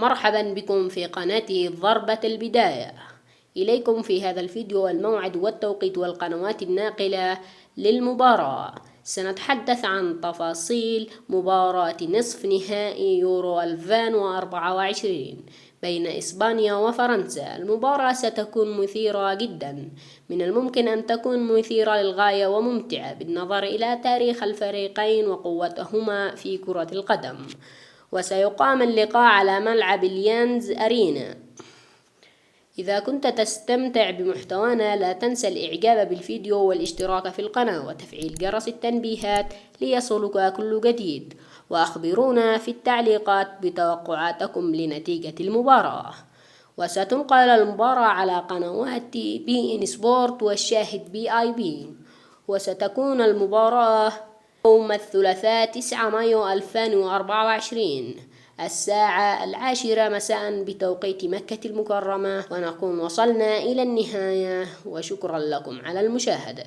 مرحبا بكم في قناة ضربة البداية. إليكم في هذا الفيديو الموعد والتوقيت والقنوات الناقلة للمباراة. سنتحدث عن تفاصيل مباراة نصف نهائي يورو 2024 بين إسبانيا وفرنسا. المباراة ستكون مثيرة جدا، من الممكن أن تكون مثيرة للغاية وممتعة بالنظر إلى تاريخ الفريقين وقوتهما في كرة القدم. وسيقام اللقاء على ملعب اليانز أرينا. إذا كنت تستمتع بمحتوانا لا تنسى الإعجاب بالفيديو والاشتراك في القناة وتفعيل جرس التنبيهات ليصلك كل جديد، وأخبرونا في التعليقات بتوقعاتكم لنتيجة المباراة. وستنقل المباراة على قنوات بي إن سبورت والشاهد VIP، وستكون المباراة يوم الثلاثاء 9 مايو 2024 الساعة 10 مساء بتوقيت مكة المكرمة، ونكون وصلنا إلى النهاية، وشكرا لكم على المشاهدة.